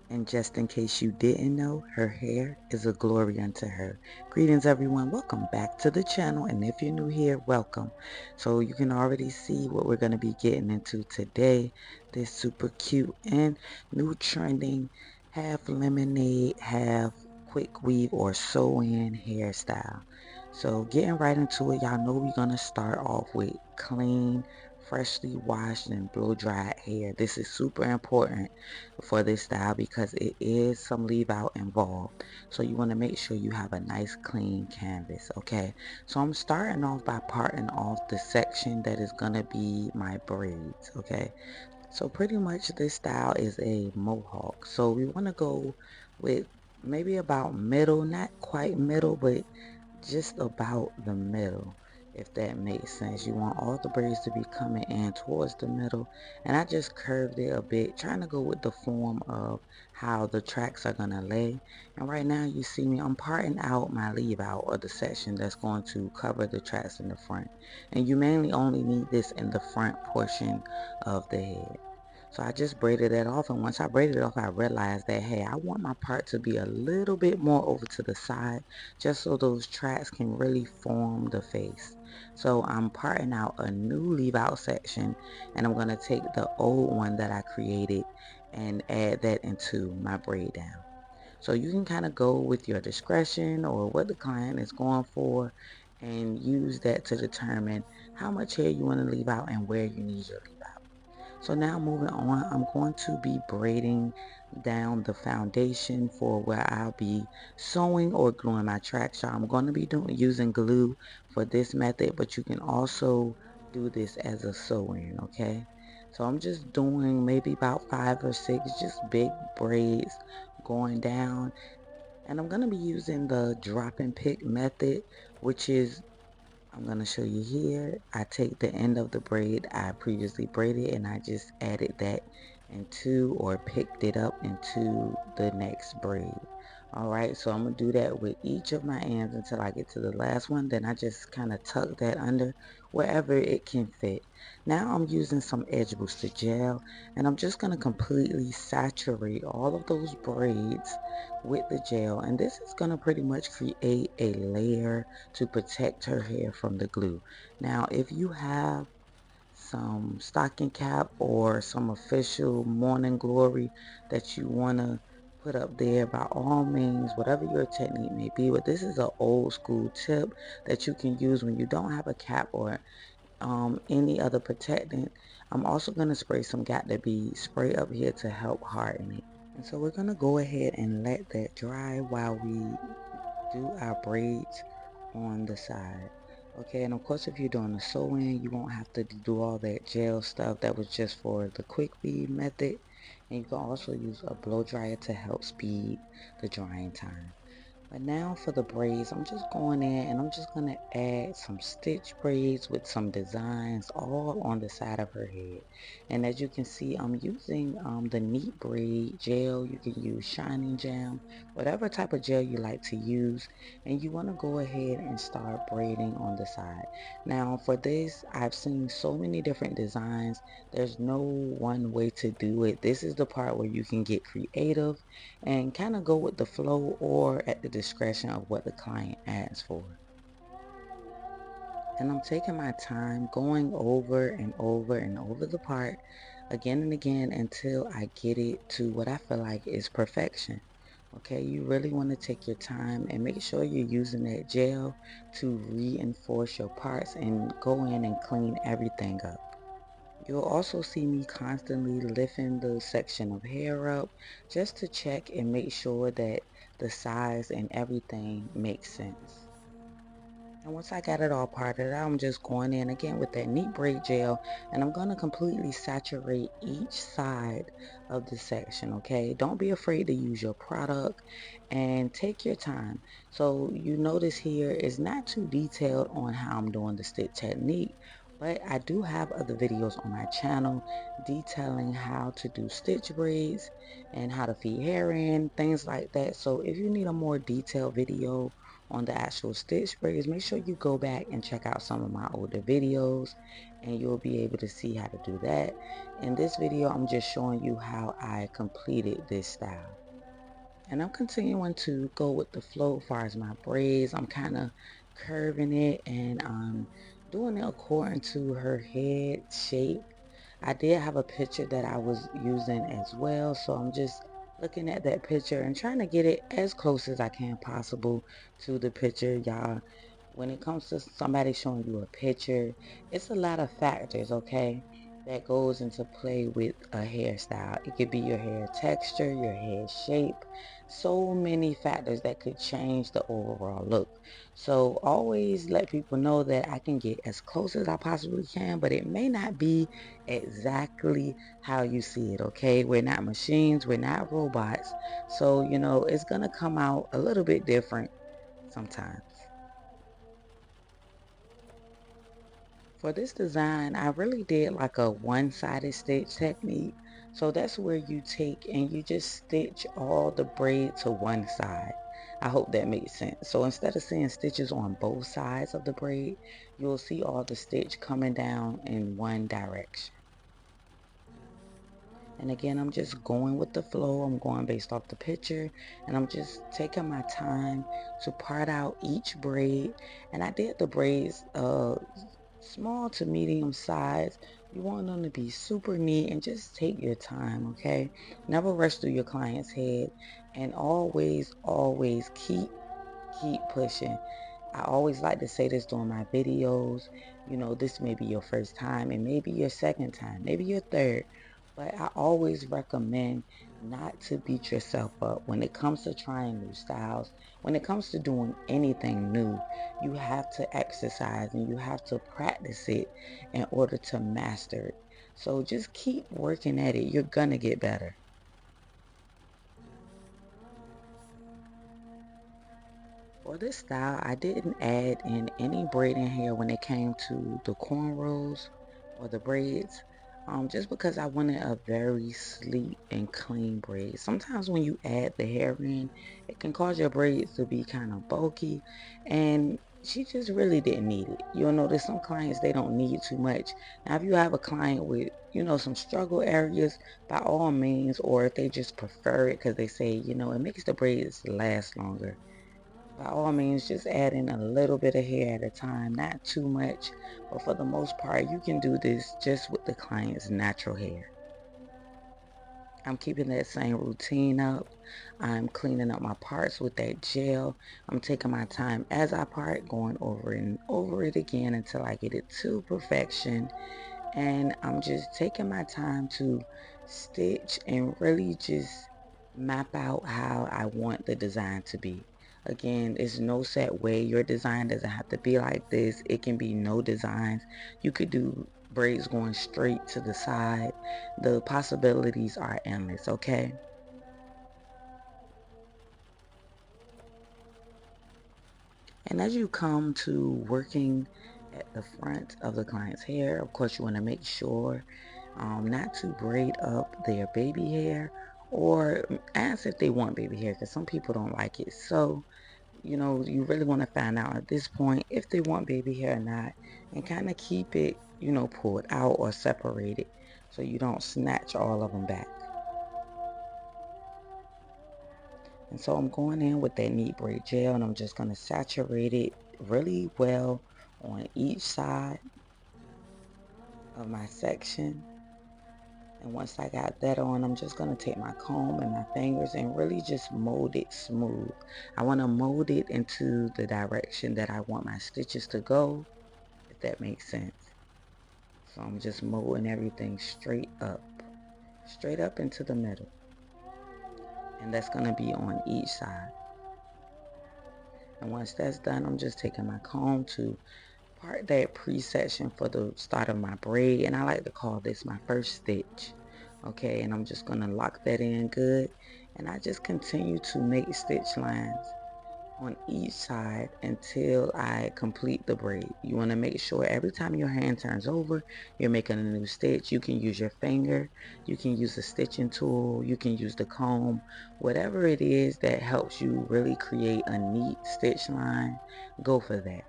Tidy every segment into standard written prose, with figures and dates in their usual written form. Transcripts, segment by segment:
And just in case you didn't know, her hair is a glory unto her. Greetings everyone, welcome back to the channel, and if you're new here, welcome. So you can already see what we're going to be getting into today. This super cute and new trending half lemonade, half quick weave or sew-in hairstyle. So getting right into it, y'all know we're going to start off with clean, freshly washed and blow dried hair. This is super important for this style because it is some leave out involved. So you want to make sure you have a nice clean canvas. Okay, so I'm starting off by parting off the section that is going to be my braids. Okay, so pretty much this style is a mohawk, so we want to go with maybe about middle, not quite middle, but just about the middle, if that makes sense. You want all the braids to be coming in towards the middle, and I just curved it a bit, trying to go with the form of how the tracks are gonna lay. And right now you see me, I'm parting out my leave out, or the section that's going to cover the tracks in the front, and you mainly only need this in the front portion of the head. So I just braided that off, and once I braided it off, I realized that, hey, I want my part to be a little bit more over to the side, just so those tracks can really form the face. So I'm parting out a new leave out section, and I'm going to take the old one that I created and add that into my braid down. So you can kind of go with your discretion or what the client is going for, and use that to determine how much hair you want to leave out and where you need your leave out. So now moving on, I'm going to be braiding down the foundation for where I'll be sewing or gluing my tracks. So I'm going to be using glue for this method, but you can also do this as a sew-in, okay? So I'm just doing maybe about 5 or 6 just big braids going down, and I'm going to be using the drop and pick method, which is, I'm going to show you here. I take the end of the braid I previously braided, and I just added that into, or picked it up into, the next braid. Alright, so I'm going to do that with each of my ends until I get to the last one. Then I just kind of tuck that under wherever it can fit. Now I'm using some edge booster gel, and I'm just going to completely saturate all of those braids with the gel, and this is going to pretty much create a layer to protect her hair from the glue. Now, if you have some stocking cap or some official morning glory that you want to put up there, by all means, whatever your technique may be, but this is an old school tip that you can use when you don't have a cap or any other protectant. I'm also going to spray some Got to Be spray up here to help harden it. And so we're going to go ahead and let that dry while we do our braids on the side. Okay, and of course if you're doing a sew-in, you won't have to do all that gel stuff. That was just for the quick weave method. And you can also use a blow dryer to help speed the drying time. But now for the braids, I'm just going in and I'm just going to add some stitch braids with some designs all on the side of her head. And as you can see, I'm using the neat braid gel. You can use shining jam, whatever type of gel you like to use. And you want to go ahead and start braiding on the side. Now for this, I've seen so many different designs. There's no one way to do it. This is the part where you can get creative and kind of go with the flow or at the discretion of what the client asks for. And I'm taking my time going over and over and over the part again and again until I get it to what I feel like is perfection. Okay, you really want to take your time and make sure you're using that gel to reinforce your parts and go in and clean everything up. You'll also see me constantly lifting the section of hair up just to check and make sure that the size and everything makes sense. And once I got it all parted out, I'm just going in again with that neat braid gel, and I'm going to completely saturate each side of the section, okay? Don't be afraid to use your product and take your time. So you notice here is not too detailed on how I'm doing the stitch technique, but I do have other videos on my channel detailing how to do stitch braids and how to feed hair in, things like that. So if you need a more detailed video on the actual stitch braids, make sure you go back and check out some of my older videos. and you'll be able to see how to do that. In this video, I'm just showing you how I completed this style. And I'm continuing to go with the flow as far as my braids. I'm kind of curving it and doing it according to her head shape. I did have a picture that I was using as well, so I'm just looking at that picture and trying to get it as close as I can possible to the picture, y'all. When it comes to somebody showing you a picture, it's a lot of factors, okay, that goes into play with a hairstyle. It could be your hair texture, your hair shape, so many factors that could change the overall look. So always let people know that I can get as close as I possibly can, but it may not be exactly how you see it, okay? We're not machines, we're not robots. So, it's going to come out a little bit different sometimes. For this design, I really did like a one-sided stitch technique. So that's where you take and you just stitch all the braid to one side. I hope that makes sense. So instead of seeing stitches on both sides of the braid, you'll see all the stitch coming down in one direction. And again, I'm just going with the flow. I'm going based off the picture, and I'm just taking my time to part out each braid. And I did the braids small to medium size. You want them to be super neat and just take your time, okay? Never rush through your client's head, and always keep pushing. I always like to say this during my videos. This may be your first time, and maybe your second time, maybe your third, but I always recommend not to beat yourself up when it comes to trying new styles. When it comes to doing anything new, you have to exercise and you have to practice it in order to master it. So just keep working at it. You're gonna get better. For this style, I didn't add in any braiding hair when it came to the cornrows or the braids, just because I wanted a very sleek and clean braid. Sometimes when you add the hair in, it can cause your braids to be kind of bulky, and she just really didn't need it. You'll notice some clients, they don't need too much. Now, if you have a client with, some struggle areas, by all means, or if they just prefer it because they say, it makes the braids last longer, by all means, just add in a little bit of hair at a time, not too much. But for the most part, you can do this just with the client's natural hair. I'm keeping that same routine up. I'm cleaning up my parts with that gel. I'm taking my time as I part, going over and over it again until I get it to perfection. And I'm just taking my time to stitch and really just map out how I want the design to be. Again, it's no set way. Your design doesn't have to be like this. It can be no designs. You could do braids going straight to the side. The possibilities are endless, okay? And as you come to working at the front of the client's hair, of course, you want to make sure not to braid up their baby hair, or ask if they want baby hair, because some people don't like it. So, you really want to find out at this point if they want baby hair or not, and kind of keep it, pulled out or separated so you don't snatch all of them back. And so I'm going in with that neat braid gel, and I'm just going to saturate it really well on each side of my section. And once I got that on, I'm just going to take my comb and my fingers and really just mold it smooth. I want to mold it into the direction that I want my stitches to go, if that makes sense. So I'm just molding everything straight up into the middle. And that's going to be on each side. And once that's done, I'm just taking my comb to part that pre-section for the start of my braid, and I like to call this my first stitch. Okay, and I'm just going to lock that in good, and I just continue to make stitch lines on each side until I complete the braid. You want to make sure every time your hand turns over, you're making a new stitch. You can use your finger, you can use a stitching tool, you can use the comb, whatever it is that helps you really create a neat stitch line, go for that.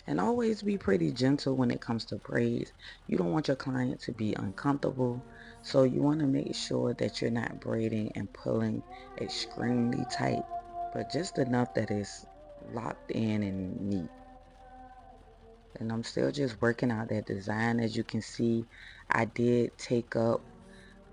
And always be pretty gentle when it comes to braids. You don't want your client to be uncomfortable. So you want to make sure that you're not braiding and pulling extremely tight, but just enough that it's locked in and neat. And I'm still just working out that design. As you can see, I did take up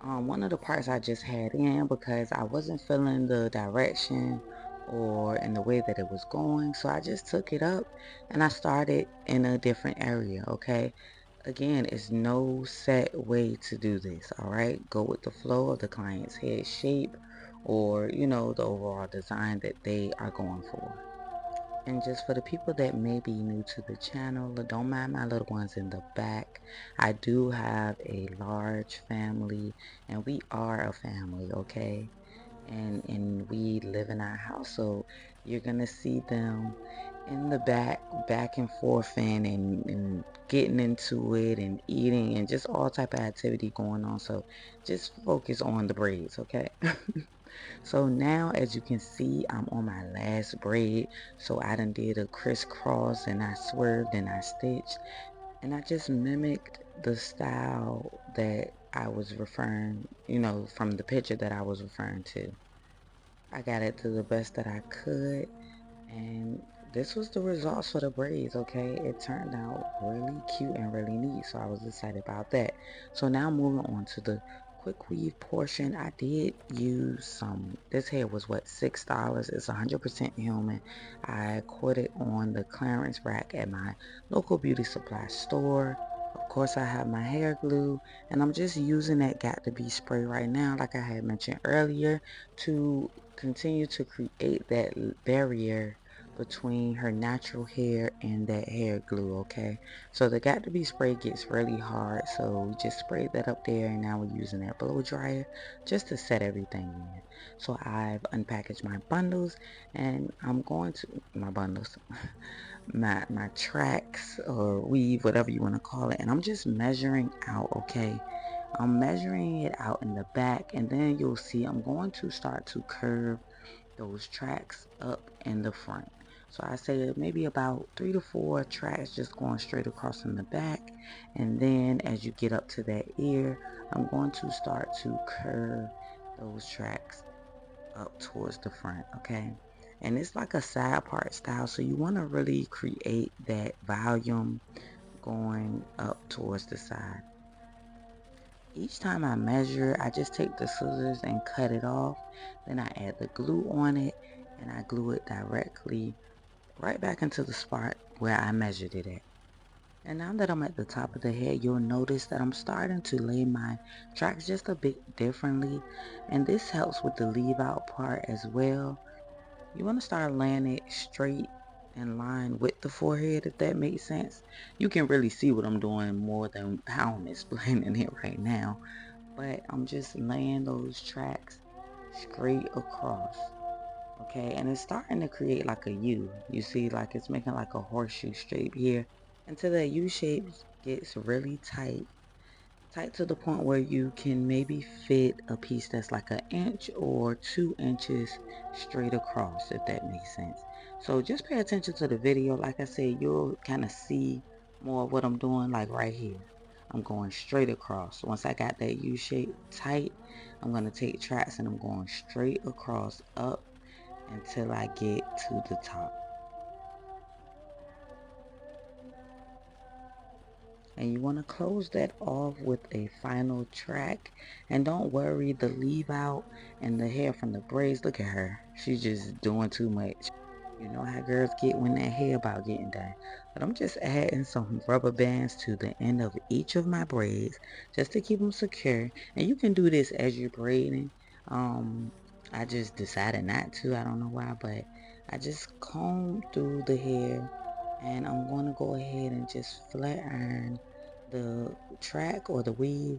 one of the parts I just had in because I wasn't feeling the direction or in the way that it was going. So I just took it up and I started in a different area. Okay. Again, it's no set way to do this. All right. Go with the flow of the client's head shape or, the overall design that they are going for. And just for the people that may be new to the channel, don't mind my little ones in the back. I do have a large family, and we are a family, okay? And we live in our house, so you're gonna see them in the back and forth and getting into it and eating and just all type of activity going on. So just focus on the braids, okay? So now as you can see, I'm on my last braid. So I done did a crisscross and I swerved and I stitched and I just mimicked the style that I was referring, from the picture that I was referring to. I got it to the best that I could. And this was the results for the braids, okay? It turned out really cute and really neat, so I was excited about that. So now moving on to the quick weave portion, I did use this hair was what, $6. It's 100% human. I caught it on the clearance rack at my local beauty supply store. Of course, I have my hair glue, and I'm just using that Got to Be spray right now, like I had mentioned earlier, to continue to create that barrier between her natural hair and that hair glue, okay? So the Got to Be spray gets really hard, so we just sprayed that up there and now we're using that blow dryer just to set everything in. So I've unpackaged my bundles and I'm going to, my bundles, my tracks or weave, whatever you want to call it, and I'm just measuring out, okay? I'm measuring it out in the back and then you'll see I'm going to start to curve those tracks up in the front. So I say maybe about 3 to 4 tracks just going straight across in the back. And then as you get up to that ear, I'm going to start to curve those tracks up towards the front, okay? And it's like a side part style. So you want to really create that volume going up towards the side. Each time I measure, I just take the scissors and cut it off. Then I add the glue on it and I glue it directly right back into the spot where I measured it at. And now that I'm at the top of the head, you'll notice that I'm starting to lay my tracks just a bit differently. And this helps with the leave out part as well. You want to start laying it straight in line with the forehead, if that makes sense. You can really see what I'm doing more than how I'm explaining it right now. But I'm just laying those tracks straight across. Okay, and it's starting to create like a U. You see, like it's making like a horseshoe shape here until that U shape gets really tight to the point where you can maybe fit a piece that's like an inch or 2 inches straight across, if that makes sense. So just pay attention to the video. Like I said, you'll kind of see more of what I'm doing, like right here. I'm going straight across. Once I got that U shape tight, I'm going to take tracks and I'm going straight across up until I get to the top. And you want to close that off with a final track. And don't worry, the leave out and the hair from the braids, look at her, she's just doing too much. You know how girls get when that hair about getting done. But I'm just adding some rubber bands to the end of each of my braids just to keep them secure. And you can do this as you're braiding. um I just decided not to, I don't know why, but I just comb through the hair and I'm going to go ahead and just flat iron the track or the weave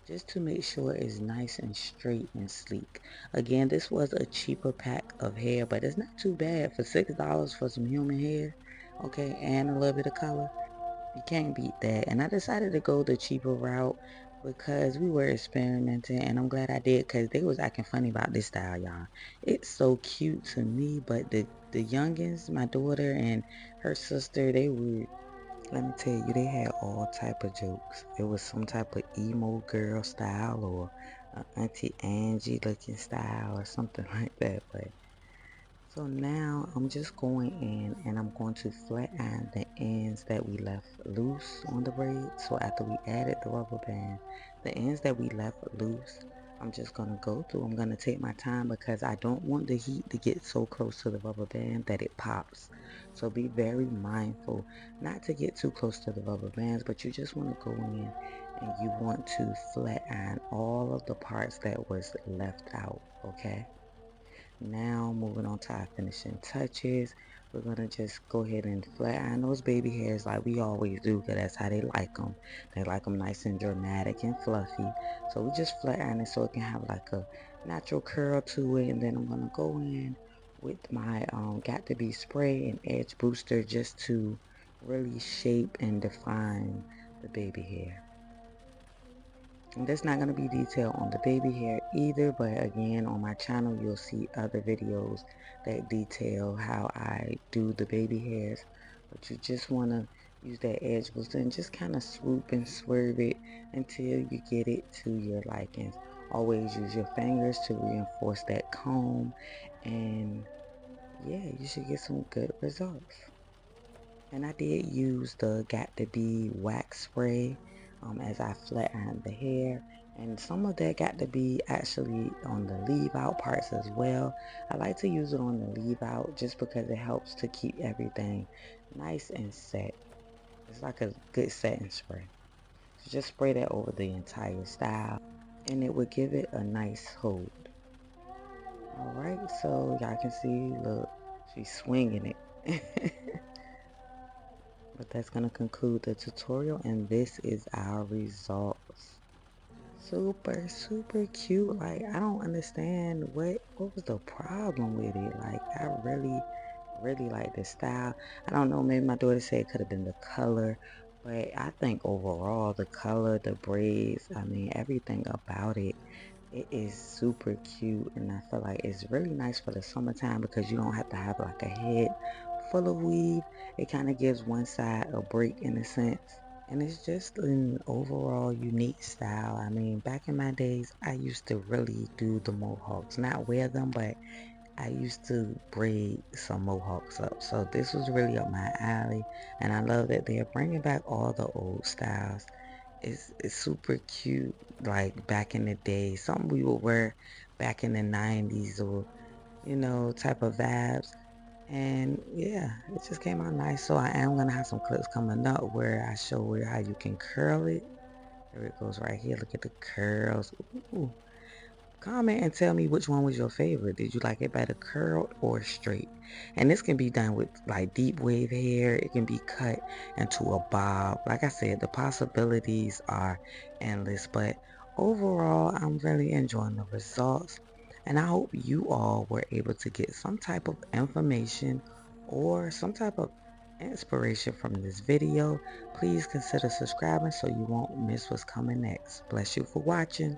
just to make sure it's nice and straight and sleek. Again, this was a cheaper pack of hair, but it's not too bad for $6 for some human hair, okay, and a little bit of color. You can't beat that. And I decided to go the cheaper route because we were experimenting, and I'm glad I did because they was acting funny about this style, y'all. It's so cute to me, but the youngins, my daughter and her sister, they were Let me tell you, they had all type of jokes. It was some type of emo girl style or Auntie Angie looking style or something like that. But so now I'm just going in and I'm going to flat iron the ends that we left loose on the braid. So after we added the rubber band, the ends that we left loose, I'm just going to go through. I'm going to take my time because I don't want the heat to get so close to the rubber band that it pops. So be very mindful not to get too close to the rubber bands, but you just want to go in and you want to flat iron all of the parts that was left out, okay? Now moving on to our finishing touches, we're gonna just go ahead and flat iron those baby hairs like we always do, because that's how they like them. They like them nice and dramatic and fluffy. So we just flat iron it so it can have like a natural curl to it. And then I'm gonna go in with my Got to Be spray and edge booster just to really shape and define the baby hair. And that's not going to be detailed on the baby hair either, but again, on my channel, you'll see other videos that detail how I do the baby hairs. But you just want to use that edge booster and just kind of swoop and swerve it until you get it to your likings. Always use your fingers to reinforce that comb, and yeah, you should get some good results. And I did use the Got to Be wax spray as I flat ironed the hair. And some of that got to be actually on the leave out parts as well. I like to use it on the leave out just because it helps to keep everything nice and set. It's like a good setting spray. So just spray that over the entire style and it would give it a nice hold. Alright, so y'all can see, look, she's swinging it. But that's going to conclude the tutorial, and this is our results. Super, super cute. Like, I don't understand what was the problem with it. Like, I really like the style. I don't know, maybe my daughter said it could have been the color, but I think overall the color, the braids, I mean, everything about it, it is super cute, and I feel like it's really nice for the summertime because you don't have to have like a head full of weave. It kind of gives one side a break in a sense. And it's just an overall unique style. I mean, back in my days, I used to really do the Mohawks. Not wear them, but I used to braid some Mohawks up. So this was really up my alley. And I love that they're bringing back all the old styles. It's super cute, like back in the day. Something we would wear back in the 90s or, type of vibes. And yeah, it just came out nice. So I am gonna have some clips coming up where I show you how you can curl it. There it goes right here. Look at the curls. Ooh. Comment and tell me which one was your favorite. Did you like it better curled or straight? And this can be done with like deep wave hair. It can be cut into a bob. Like I said, the possibilities are endless. But overall, I'm really enjoying the results. And I hope you all were able to get some type of information or some type of inspiration from this video. Please consider subscribing so you won't miss what's coming next. Bless you for watching.